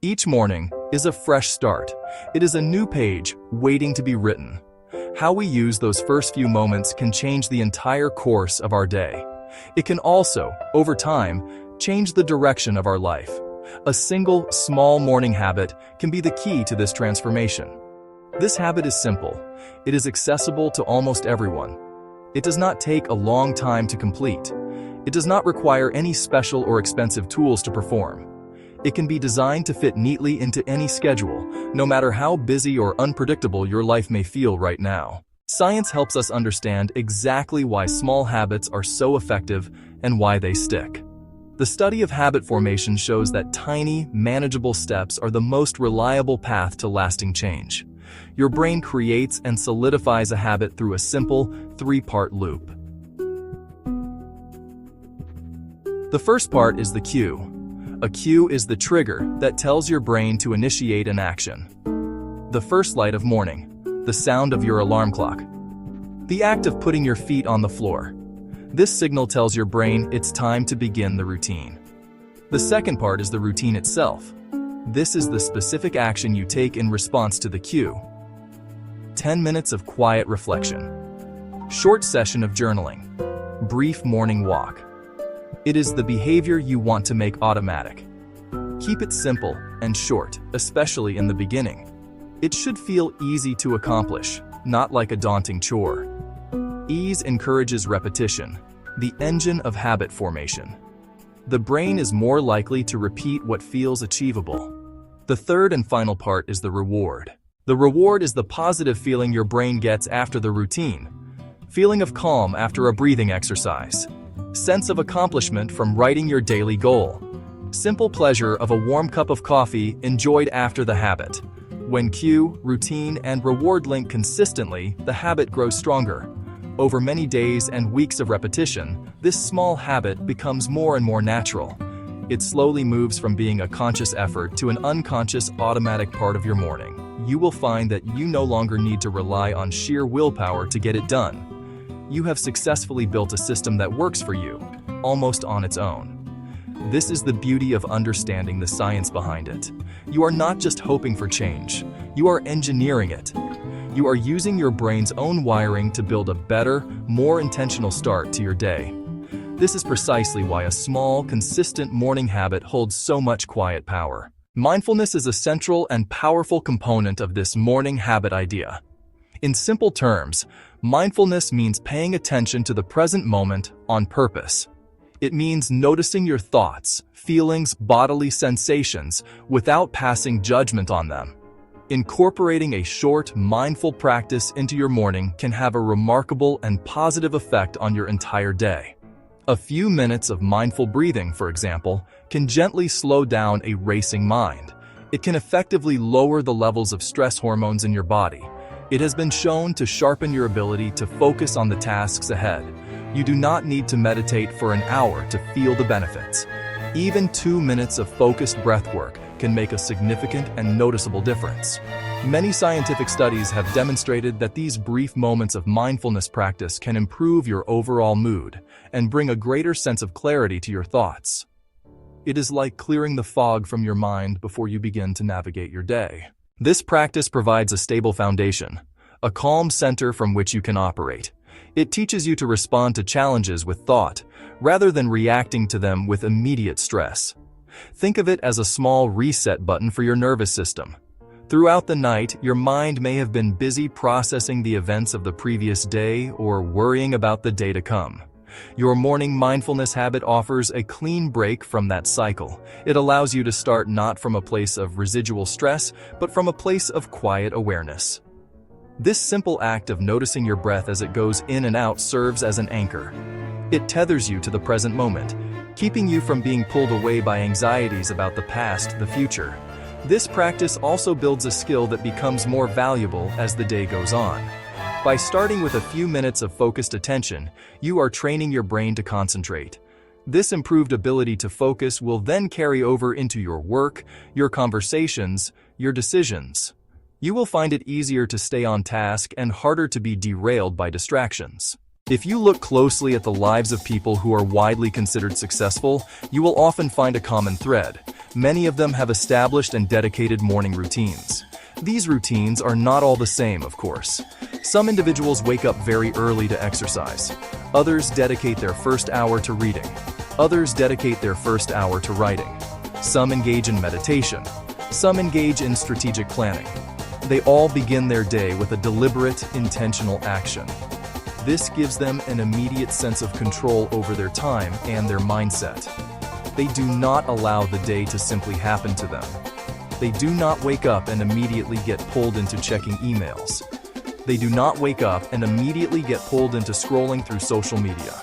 Each morning is a fresh start. It is a new page waiting to be written. How we use those first few moments can change the entire course of our day. It can also, over time, change the direction of our life. A single, small morning habit can be the key to this transformation. This habit is simple. It is accessible to almost everyone. It does not take a long time to complete. It does not require any special or expensive tools to perform. It can be designed to fit neatly into any schedule, no matter how busy or unpredictable your life may feel right now. Science helps us understand exactly why small habits are so effective and why they stick. The study of habit formation shows that tiny, manageable steps are the most reliable path to lasting change. Your brain creates and solidifies a habit through a simple, three-part loop. The first part is the cue. A cue is the trigger that tells your brain to initiate an action. The first light of morning, the sound of your alarm clock. The act of putting your feet on the floor. This signal tells your brain it's time to begin the routine. The second part is the routine itself. This is the specific action you take in response to the cue. 10 minutes of quiet reflection. Short session of journaling. Brief morning walk. It is the behavior you want to make automatic. Keep it simple and short, especially in the beginning. It should feel easy to accomplish, not like a daunting chore. Ease encourages repetition, the engine of habit formation. The brain is more likely to repeat what feels achievable. The third and final part is the reward. The reward is the positive feeling your brain gets after the routine. Feeling of calm after a breathing exercise. Sense of accomplishment from writing your daily goal. Simple pleasure of a warm cup of coffee enjoyed after the habit. When cue, routine, and reward link consistently, the habit grows stronger. Over many days and weeks of repetition, this small habit becomes more and more natural. It slowly moves from being a conscious effort to an unconscious, automatic part of your morning. You will find that you no longer need to rely on sheer willpower to get it done. You have successfully built a system that works for you, almost on its own. This is the beauty of understanding the science behind it. You are not just hoping for change, you are engineering it. You are using your brain's own wiring to build a better, more intentional start to your day. This is precisely why a small, consistent morning habit holds so much quiet power. Mindfulness is a central and powerful component of this morning habit idea. In simple terms, mindfulness means paying attention to the present moment on purpose. It means noticing your thoughts, feelings, bodily sensations without passing judgment on them. Incorporating a short, mindful practice into your morning can have a remarkable and positive effect on your entire day. A few minutes of mindful breathing, for example, can gently slow down a racing mind. It can effectively lower the levels of stress hormones in your body. It has been shown to sharpen your ability to focus on the tasks ahead. You do not need to meditate for an hour to feel the benefits. Even 2 minutes of focused breath work can make a significant and noticeable difference. Many scientific studies have demonstrated that these brief moments of mindfulness practice can improve your overall mood and bring a greater sense of clarity to your thoughts. It is like clearing the fog from your mind before you begin to navigate your day. This practice provides a stable foundation, a calm center from which you can operate. It teaches you to respond to challenges with thought, rather than reacting to them with immediate stress. Think of it as a small reset button for your nervous system. Throughout the night, your mind may have been busy processing the events of the previous day or worrying about the day to come. Your morning mindfulness habit offers a clean break from that cycle. It allows you to start not from a place of residual stress, but from a place of quiet awareness. This simple act of noticing your breath as it goes in and out serves as an anchor. It tethers you to the present moment, keeping you from being pulled away by anxieties about the past, the future. This practice also builds a skill that becomes more valuable as the day goes on. By starting with a few minutes of focused attention, you are training your brain to concentrate. This improved ability to focus will then carry over into your work, your conversations, your decisions. You will find it easier to stay on task and harder to be derailed by distractions. If you look closely at the lives of people who are widely considered successful, you will often find a common thread. Many of them have established and dedicated morning routines. These routines are not all the same, of course. Some individuals wake up very early to exercise. Others dedicate their first hour to reading. Others dedicate their first hour to writing. Some engage in meditation. Some engage in strategic planning. They all begin their day with a deliberate, intentional action. This gives them an immediate sense of control over their time and their mindset. They do not allow the day to simply happen to them. They do not wake up and immediately get pulled into checking emails. They do not wake up and immediately get pulled into scrolling through social media.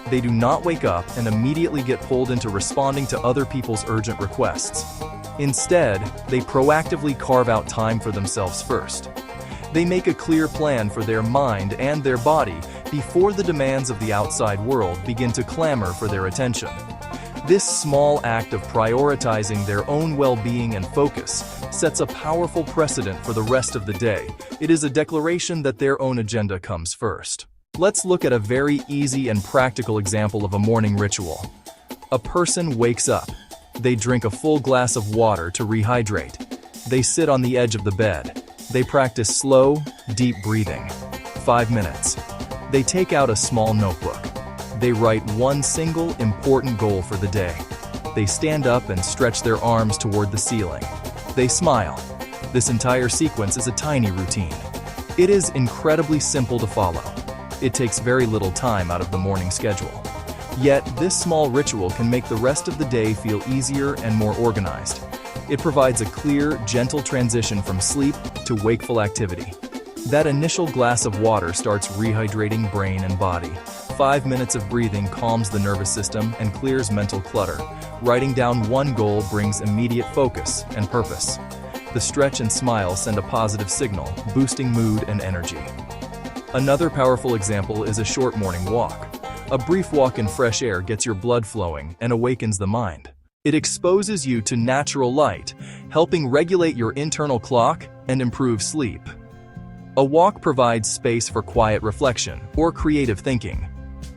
They do not wake up and immediately get pulled into responding to other people's urgent requests. Instead, they proactively carve out time for themselves first. They make a clear plan for their mind and their body before the demands of the outside world begin to clamor for their attention. This small act of prioritizing their own well-being and focus sets a powerful precedent for the rest of the day. It is a declaration that their own agenda comes first. Let's look at a very easy and practical example of a morning ritual. A person wakes up. They drink a full glass of water to rehydrate. They sit on the edge of the bed. They practice slow, deep breathing. 5 minutes. They take out a small notebook. They write one single important goal for the day. They stand up and stretch their arms toward the ceiling. They smile. This entire sequence is a tiny routine. It is incredibly simple to follow. It takes very little time out of the morning schedule. Yet, this small ritual can make the rest of the day feel easier and more organized. It provides a clear, gentle transition from sleep to wakeful activity. That initial glass of water starts rehydrating brain and body. 5 minutes of breathing calms the nervous system and clears mental clutter. Writing down one goal brings immediate focus and purpose. The stretch and smile send a positive signal, boosting mood and energy. Another powerful example is a short morning walk. A brief walk in fresh air gets your blood flowing and awakens the mind. It exposes you to natural light, helping regulate your internal clock and improve sleep. A walk provides space for quiet reflection or creative thinking.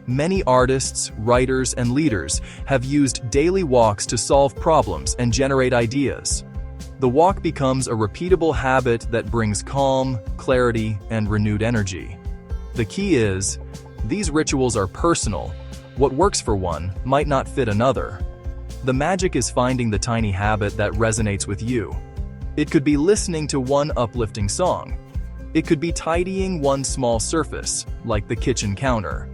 Many artists, writers, and leaders have used daily walks to solve problems and generate ideas. The walk becomes a repeatable habit that brings calm, clarity, and renewed energy. The key is, these rituals are personal. What works for one might not fit another. The magic is finding the tiny habit that resonates with you. It could be listening to one uplifting song. It could be tidying one small surface, like the kitchen counter.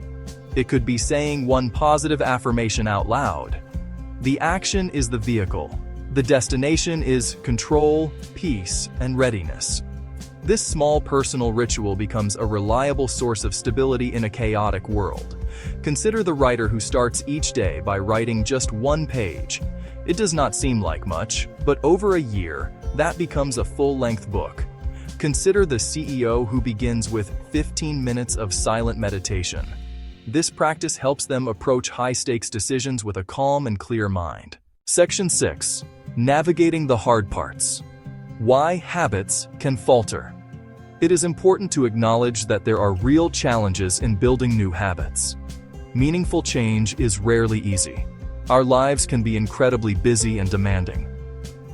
It could be saying one positive affirmation out loud. The action is the vehicle. The destination is control, peace, and readiness. This small personal ritual becomes a reliable source of stability in a chaotic world. Consider the writer who starts each day by writing just one page. It does not seem like much, but over a year, that becomes a full-length book. Consider the CEO who begins with 15 minutes of silent meditation. This practice helps them approach high-stakes decisions with a calm and clear mind. Section 6. Navigating the hard parts. Why habits can falter. It is important to acknowledge that there are real challenges in building new habits. Meaningful change is rarely easy. Our lives can be incredibly busy and demanding.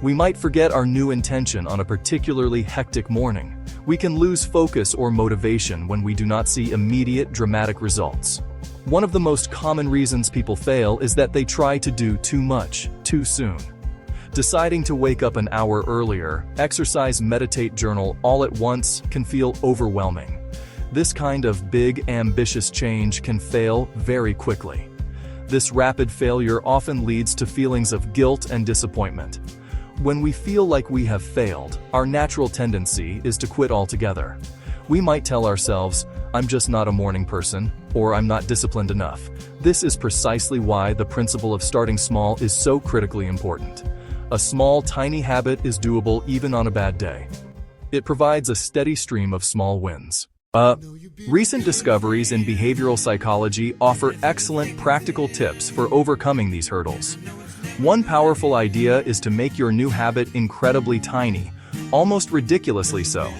We might forget our new intention on a particularly hectic morning. We can lose focus or motivation when we do not see immediate, dramatic results. One of the most common reasons people fail is that they try to do too much, too soon. Deciding to wake up an hour earlier, exercise, meditate, journal all at once can feel overwhelming. This kind of big, ambitious change can fail very quickly. This rapid failure often leads to feelings of guilt and disappointment. When we feel like we have failed, our natural tendency is to quit altogether. We might tell ourselves, "I'm just not a morning person," or "I'm not disciplined enough." This is precisely why the principle of starting small is so critically important. A small, tiny habit is doable even on a bad day. It provides a steady stream of small wins. Recent discoveries in behavioral psychology offer excellent practical tips for overcoming these hurdles. One powerful idea is to make your new habit incredibly tiny, almost ridiculously so.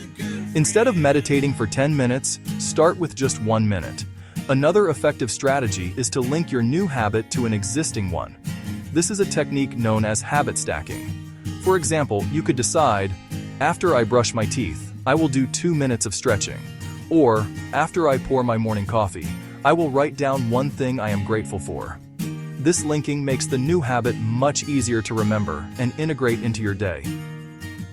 Instead of meditating for 10 minutes, start with just 1 minute. Another effective strategy is to link your new habit to an existing one. This is a technique known as habit stacking. For example, you could decide, after I brush my teeth, I will do 2 minutes of stretching. Or, after I pour my morning coffee, I will write down one thing I am grateful for. This linking makes the new habit much easier to remember and integrate into your day.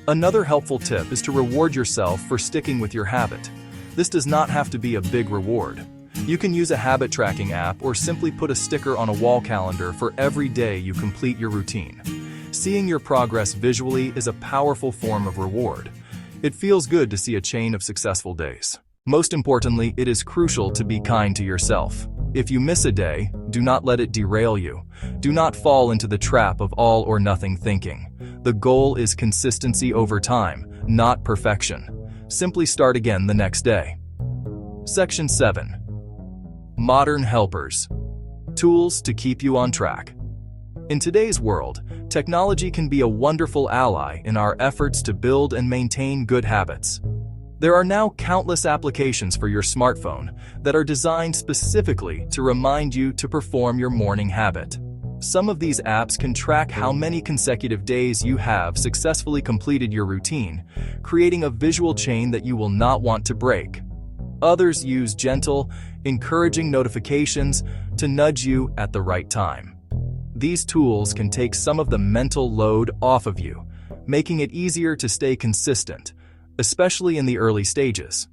Another helpful tip is to reward yourself for sticking with your habit. This does not have to be a big reward. You can use a habit tracking app or simply put a sticker on a wall calendar for every day you complete your routine. Seeing your progress visually is a powerful form of reward. It feels good to see a chain of successful days. Most importantly, it is crucial to be kind to yourself. If you miss a day, do not let it derail you. Do not fall into the trap of all or nothing thinking. The goal is consistency over time, not perfection. Simply start again the next day. Section 7. Modern helpers. Tools to keep you on track. In today's world, technology can be a wonderful ally in our efforts to build and maintain good habits. There are now countless applications for your smartphone that are designed specifically to remind you to perform your morning habit. Some of these apps can track how many consecutive days you have successfully completed your routine, creating a visual chain that you will not want to break. Others use gentle, encouraging notifications to nudge you at the right time. These tools can take some of the mental load off of you, making it easier to stay consistent, especially in the early stages.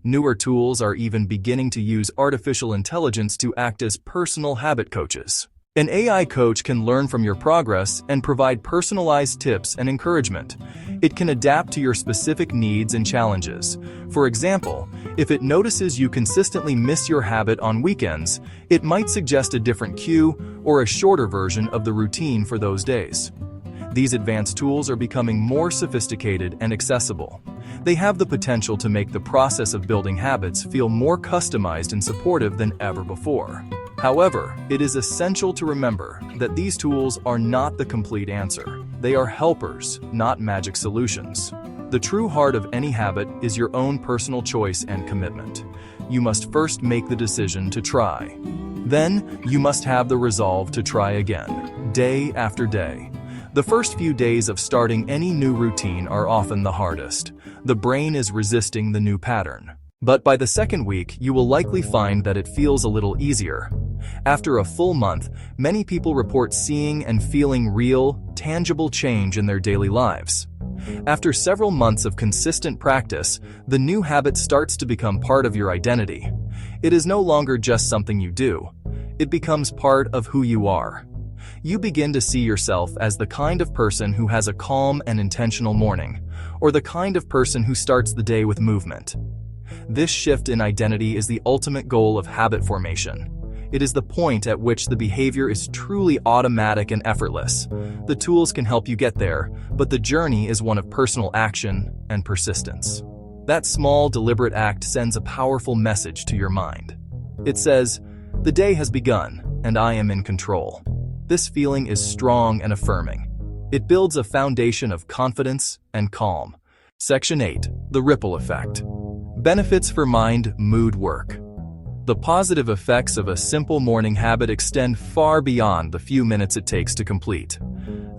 Newer tools are even beginning to use artificial intelligence to act as personal habit coaches. An AI coach can learn from your progress and provide personalized tips and encouragement. It can adapt to your specific needs and challenges. For example, if it notices you consistently miss your habit on weekends, it might suggest a different cue or a shorter version of the routine for those days. These advanced tools are becoming more sophisticated and accessible. They have the potential to make the process of building habits feel more customized and supportive than ever before. However, it is essential to remember that these tools are not the complete answer. They are helpers, not magic solutions. The true heart of any habit is your own personal choice and commitment. You must first make the decision to try. Then, you must have the resolve to try again, day after day. The first few days of starting any new routine are often the hardest. The brain is resisting the new pattern. But by the second week, you will likely find that it feels a little easier. After a full month, many people report seeing and feeling real, tangible change in their daily lives. After several months of consistent practice, the new habit starts to become part of your identity. It is no longer just something you do. It becomes part of who you are. You begin to see yourself as the kind of person who has a calm and intentional morning, or the kind of person who starts the day with movement. This shift in identity is the ultimate goal of habit formation. It is the point at which the behavior is truly automatic and effortless. The tools can help you get there, but the journey is one of personal action and persistence. That small, deliberate act sends a powerful message to your mind. It says, "The day has begun, and I am in control." This feeling is strong and affirming. It builds a foundation of confidence and calm. Section 8. The Ripple Effect. Benefits for mind, mood, work. The positive effects of a simple morning habit extend far beyond the few minutes it takes to complete.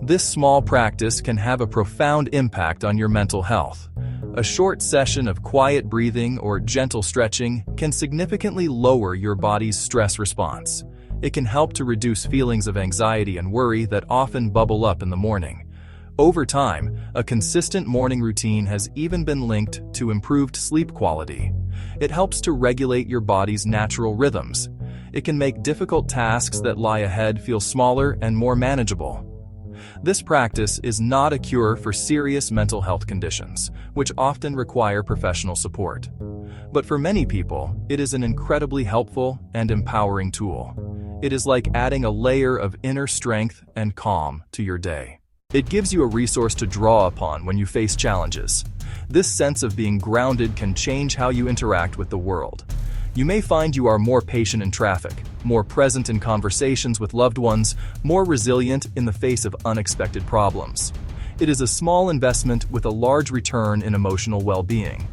This small practice can have a profound impact on your mental health. A short session of quiet breathing or gentle stretching can significantly lower your body's stress response. It can help to reduce feelings of anxiety and worry that often bubble up in the morning. Over time, a consistent morning routine has even been linked to improved sleep quality. It helps to regulate your body's natural rhythms. It can make difficult tasks that lie ahead feel smaller and more manageable. This practice is not a cure for serious mental health conditions, which often require professional support. But for many people, it is an incredibly helpful and empowering tool. It is like adding a layer of inner strength and calm to your day. It gives you a resource to draw upon when you face challenges. This sense of being grounded can change how you interact with the world. You may find you are more patient in traffic, more present in conversations with loved ones, more resilient in the face of unexpected problems. It is a small investment with a large return in emotional well-being.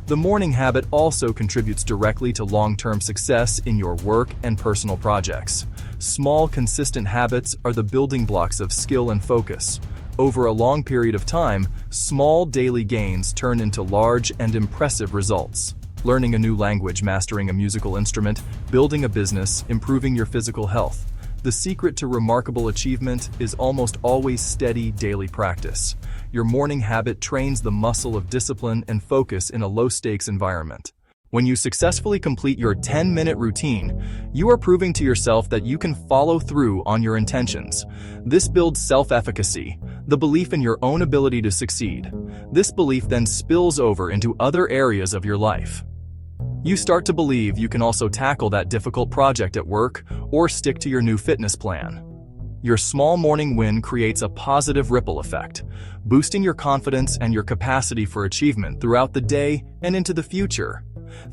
The morning habit also contributes directly to long-term success in your work and personal projects. Small, consistent habits are the building blocks of skill and focus. Over a long period of time, small daily gains turn into large and impressive results. Learning a new language, mastering a musical instrument, building a business, improving your physical health. The secret to remarkable achievement is almost always steady daily practice. Your morning habit trains the muscle of discipline and focus in a low-stakes environment. When you successfully complete your 10-minute routine, you are proving to yourself that you can follow through on your intentions. This builds self-efficacy, the belief in your own ability to succeed. This belief then spills over into other areas of your life. You start to believe you can also tackle that difficult project at work or stick to your new fitness plan. Your small morning win creates a positive ripple effect, boosting your confidence and your capacity for achievement throughout the day and into the future.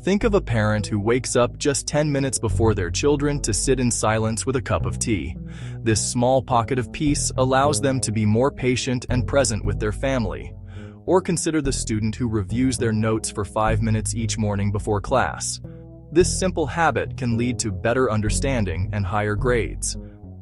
Think of a parent who wakes up just 10 minutes before their children to sit in silence with a cup of tea. This small pocket of peace allows them to be more patient and present with their family. Or consider the student who reviews their notes for 5 minutes each morning before class. This simple habit can lead to better understanding and higher grades.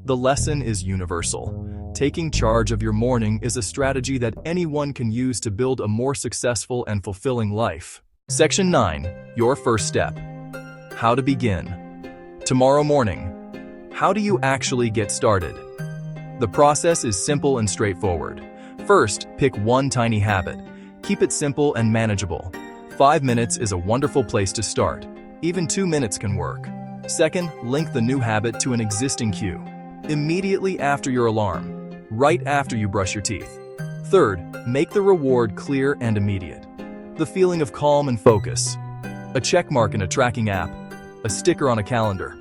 The lesson is universal. Taking charge of your morning is a strategy that anyone can use to build a more successful and fulfilling life. Section 9. Your first step. How to begin. Tomorrow morning. How do you actually get started? The process is simple and straightforward. First, pick one tiny habit. Keep it simple and manageable. 5 minutes is a wonderful place to start. Even 2 minutes can work. Second, link the new habit to an existing cue. Immediately after your alarm, right after you brush your teeth. Third, make the reward clear and immediate. The feeling of calm and focus. A check mark in a tracking app. A sticker on a calendar.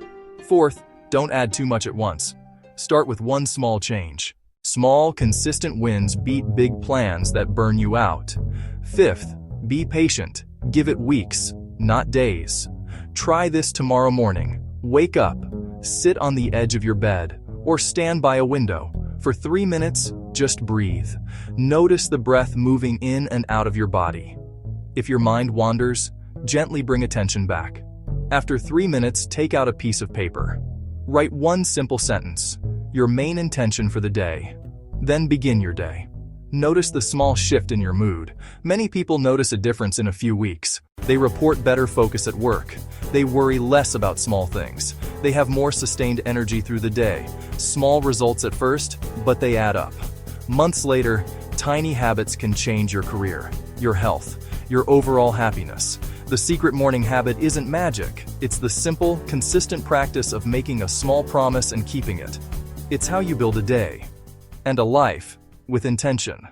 Fourth, don't add too much at once. Start with one small change. Small, consistent wins beat big plans that burn you out. Fifth, be patient. Give it weeks, not days. Try this tomorrow morning. Wake up, sit on the edge of your bed, or stand by a window. For 3 minutes, just breathe. Notice the breath moving in and out of your body. If your mind wanders, gently bring attention back. After 3 minutes, take out a piece of paper. Write one simple sentence, your main intention for the day. Then begin your day. Notice the small shift in your mood. Many people notice a difference in a few weeks. They report better focus at work. They worry less about small things. They have more sustained energy through the day. Small results at first, but they add up. Months later, tiny habits can change your career, your health, your overall happiness. The secret morning habit isn't magic. It's the simple, consistent practice of making a small promise and keeping it. It's how you build a day and a life with intention.